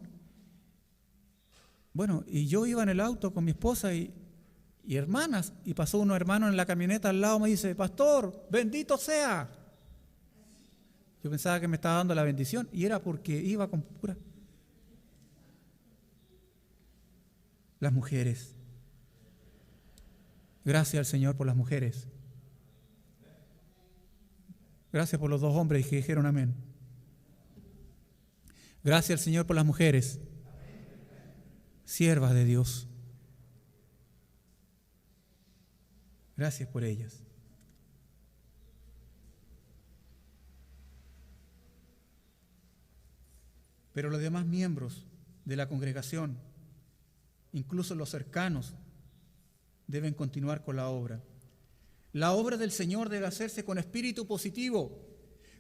Bueno, y yo iba en el auto con mi esposa y hermanas, y pasó uno hermano en la camioneta al lado, me dice, pastor, bendito sea. Yo pensaba que me estaba dando la bendición y era porque iba con pura. Las mujeres. Gracias al Señor por las mujeres. Gracias por los dos hombres que dijeron amén. Gracias al Señor por las mujeres, siervas de Dios. Gracias por ellas. Pero los demás miembros de la congregación, incluso los cercanos, deben continuar con la obra. La obra del Señor debe hacerse con espíritu positivo,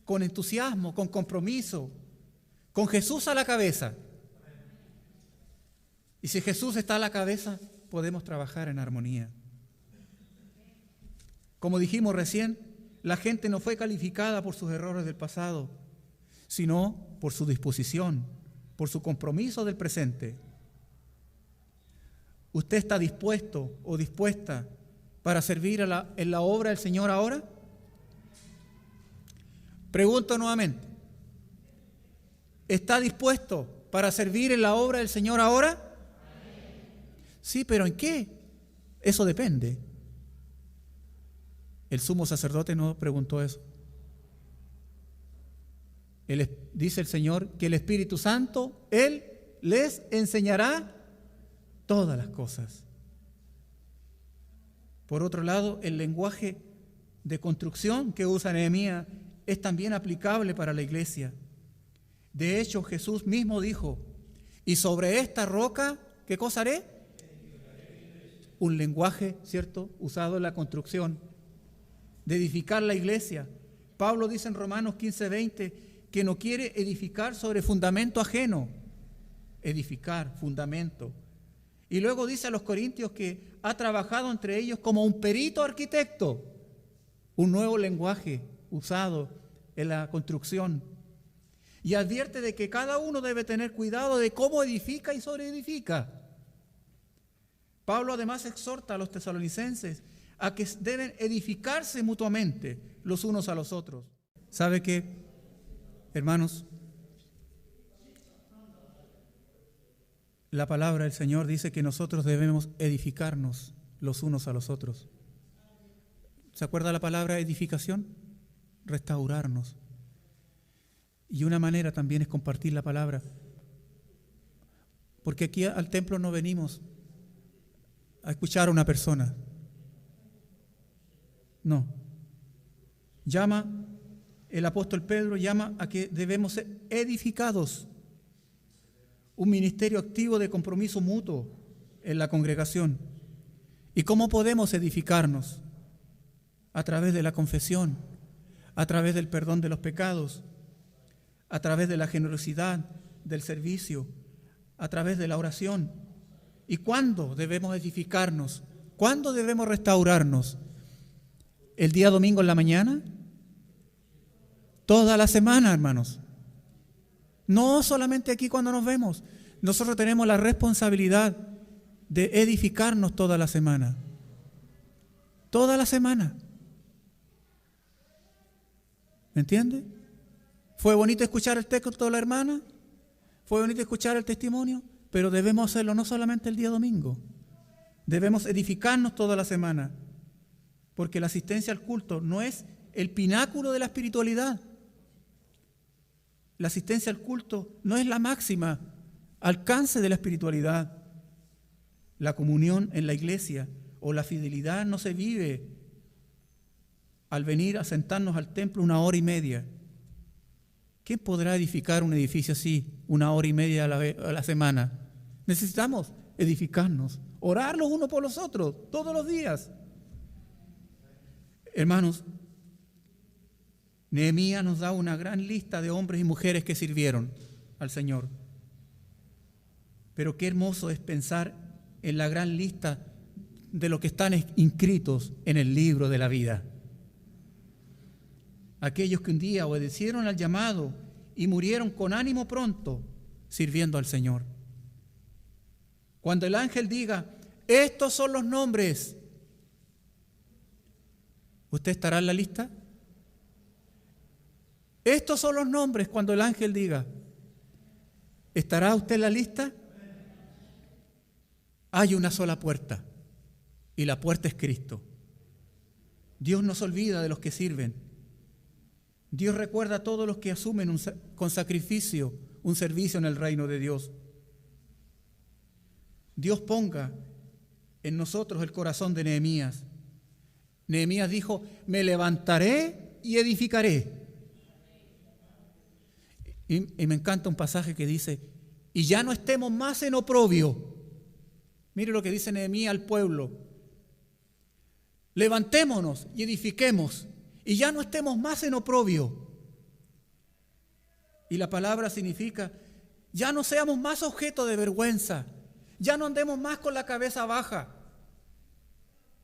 con entusiasmo, con compromiso, con Jesús a la cabeza. Y si Jesús está a la cabeza, podemos trabajar en armonía. Como dijimos recién, la gente no fue calificada por sus errores del pasado, sino por su disposición, por su compromiso del presente. ¿Usted está dispuesto o dispuesta para servir en la obra del Señor ahora? Pregunto nuevamente. ¿Está dispuesto para servir en la obra del Señor ahora? Sí, pero ¿en qué? Eso depende. El sumo sacerdote no preguntó eso. Dice el Señor que el Espíritu Santo, Él les enseñará todas las cosas. Por otro lado, el lenguaje de construcción que usa Nehemías es también aplicable para la iglesia. De hecho, Jesús mismo dijo, y sobre esta roca, ¿qué cosa haré? Un lenguaje, ¿cierto?, usado en la construcción, de edificar la iglesia. Pablo dice en Romanos 15:20 que no quiere edificar sobre fundamento ajeno, edificar, fundamento. Y luego dice a los corintios que ha trabajado entre ellos como un perito arquitecto, un nuevo lenguaje usado en la construcción. Y advierte de que cada uno debe tener cuidado de cómo edifica y sobreedifica. Pablo además exhorta a los tesalonicenses a que deben edificarse mutuamente los unos a los otros. ¿Sabe qué, hermanos? La palabra del Señor dice que nosotros debemos edificarnos los unos a los otros. ¿Se acuerda la palabra edificación? Restaurarnos. Y una manera también es compartir la palabra. Porque aquí al templo no venimos a escuchar a una persona. No. El apóstol Pedro llama a que debemos ser edificados. Un ministerio activo de compromiso mutuo en la congregación. ¿Y cómo podemos edificarnos? A través de la confesión, a través del perdón de los pecados, a través de la generosidad, del servicio, a través de la oración. ¿Y cuándo debemos edificarnos? ¿Cuándo debemos restaurarnos? ¿El día domingo en la mañana? Toda la semana, hermanos. No solamente aquí cuando nos vemos. Nosotros tenemos la responsabilidad de edificarnos toda la semana. Toda la semana. ¿Me entiende? ¿Fue bonito escuchar el texto de la hermana? ¿Fue bonito escuchar el testimonio? Pero debemos hacerlo no solamente el día domingo. Debemos edificarnos toda la semana. Porque la asistencia al culto no es el pináculo de la espiritualidad. La asistencia al culto no es la máxima alcance de la espiritualidad. La comunión en la iglesia o la fidelidad no se vive al venir a sentarnos al templo 1 hora y media. ¿Quién podrá edificar un edificio así 1 hora y media a la semana? Necesitamos edificarnos, orar los unos por los otros todos los días. Hermanos, Nehemías nos da una gran lista de hombres y mujeres que sirvieron al Señor. Pero qué hermoso es pensar en la gran lista de los que están inscritos en el libro de la vida. Aquellos que un día obedecieron al llamado y murieron con ánimo pronto, sirviendo al Señor. Cuando el ángel diga, estos son los nombres, ¿usted estará en la lista? Estos son los nombres cuando el ángel diga, ¿estará usted en la lista? Hay una sola puerta y la puerta es Cristo. Dios no se olvida de los que sirven. Dios recuerda a todos los que asumen con sacrificio un servicio en el reino de Dios. Dios ponga en nosotros el corazón de Nehemías. Nehemías dijo: me levantaré y edificaré. Y me encanta un pasaje que dice: y ya no estemos más en oprobio. Mire lo que dice Nehemías al pueblo: levantémonos y edifiquemos, y ya no estemos más en oprobio. Y la palabra significa: ya no seamos más objeto de vergüenza, ya no andemos más con la cabeza baja,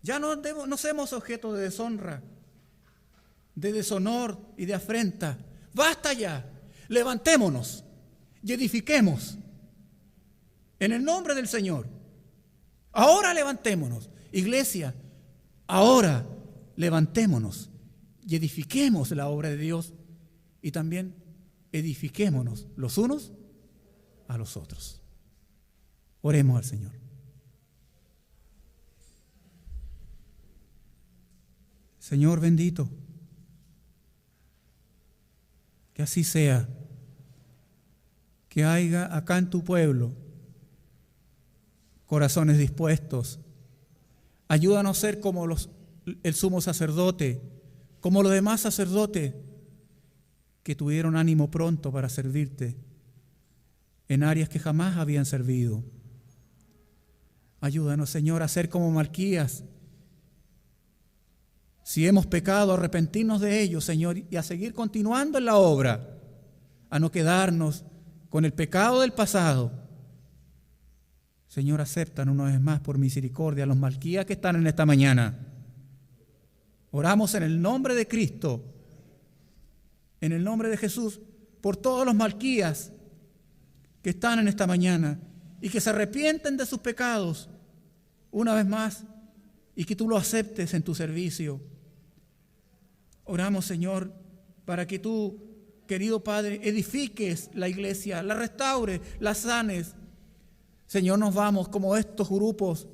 ya no seamos objeto de deshonra, de deshonor y de afrenta. Basta ya, levantémonos y edifiquemos en el nombre del Señor. Ahora levantémonos, iglesia, ahora levantémonos y edifiquemos la obra de Dios, y también edifiquémonos los unos a los otros. Oremos al Señor. Señor bendito, que así sea, que haya acá en tu pueblo corazones dispuestos. Ayúdanos a ser como el sumo sacerdote, como los demás sacerdotes que tuvieron ánimo pronto para servirte en áreas que jamás habían servido. Ayúdanos, Señor, a ser como Malquías. Si hemos pecado, a arrepentirnos de ello, Señor, y a seguir continuando en la obra, a no quedarnos con el pecado del pasado. Señor, aceptan una vez más por misericordia a los Malquías que están en esta mañana. Oramos en el nombre de Cristo, en el nombre de Jesús, por todos los Malquías que están en esta mañana y que se arrepienten de sus pecados una vez más y que tú lo aceptes en tu servicio. Oramos, Señor, para que tú, querido Padre, edifiques la iglesia, la restaures, la sanes. Señor, nos vamos como estos grupos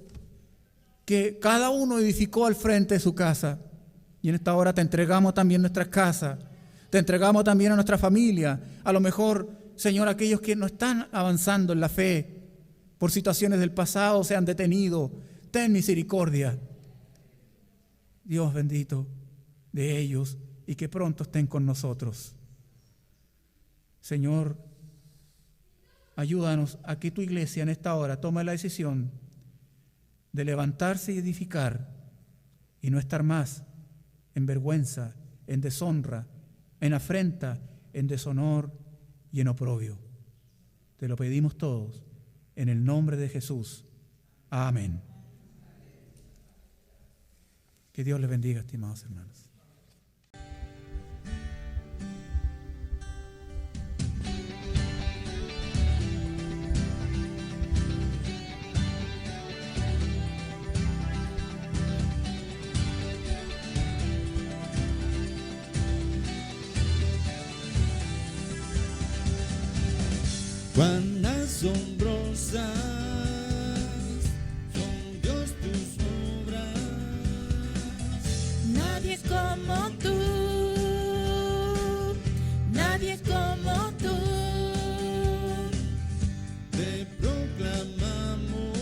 que cada uno edificó al frente de su casa. Y en esta hora te entregamos también nuestras casas, te entregamos también a nuestra familia. A lo mejor, Señor, aquellos que no están avanzando en la fe por situaciones del pasado se han detenido. Ten misericordia, Dios bendito, de ellos, y que pronto estén con nosotros. Señor, ayúdanos a que tu iglesia en esta hora tome la decisión de levantarse y edificar y no estar más en vergüenza, en deshonra, en afrenta, en deshonor y en oprobio. Te lo pedimos todos en el nombre de Jesús. Amén. Que Dios les bendiga, estimados hermanos. Cuán asombrosas son Dios tus obras. Nadie como tú, nadie como tú. Te proclamamos,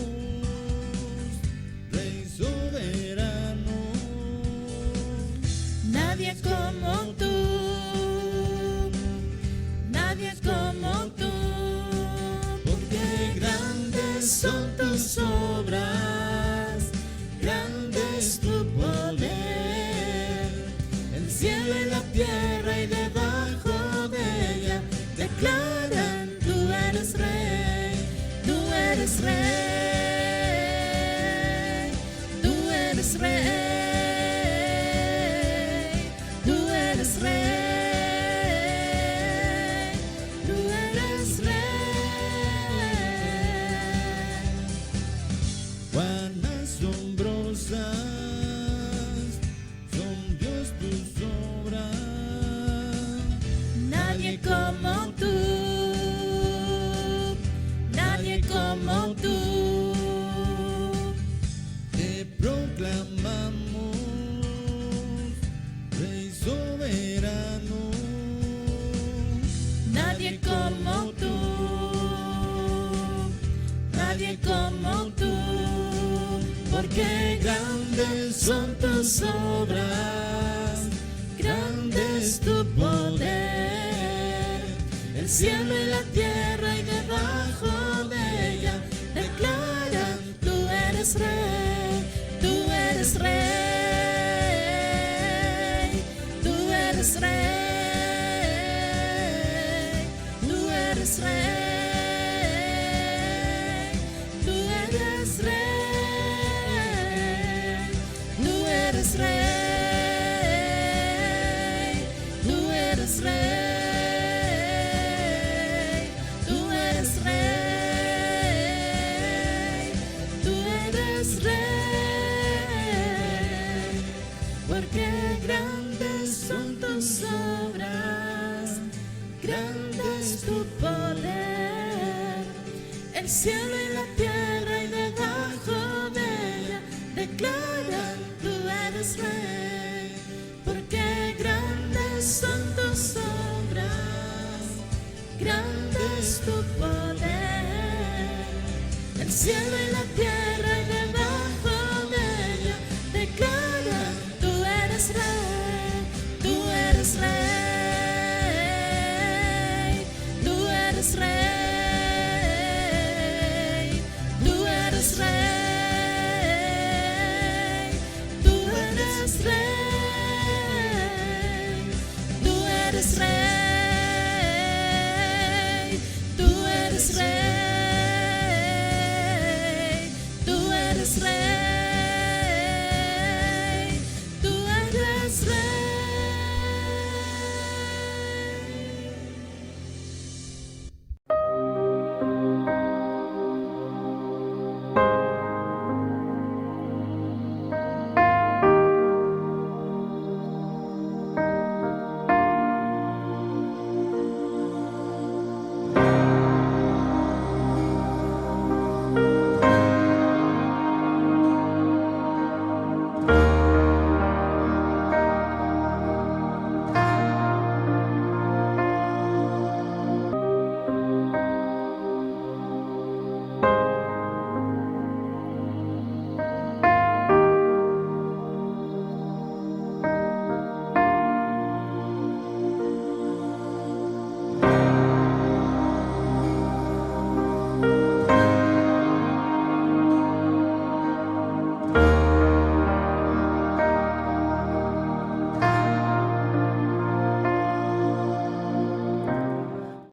Rey soberano. Nadie como tú, nadie como tú. Porque grandes son tus obras, grande es tu poder. El cielo y la tierra y debajo de ella declaran: tú eres rey, Tú eres rey, tú eres rey, tú eres rey, tú eres rey. cuán asombrosas son Dios tus obras. Nadie como tú, nadie como tú. como tú, nadie como tú, porque grandes son tus obras, grande es tu poder. El cielo y la tierra y debajo de ella declaran: tú eres rey, tú eres rey, tú eres rey, tú eres rey, tú eres rey, tú eres rey, tú eres rey. Porque grandes son tus obras, grande es tu poder. El cielo y la tierra y debajo de ella declaran: tú eres rey. Porque grandes son tus obras, grande es tu poder. El cielo y la tierra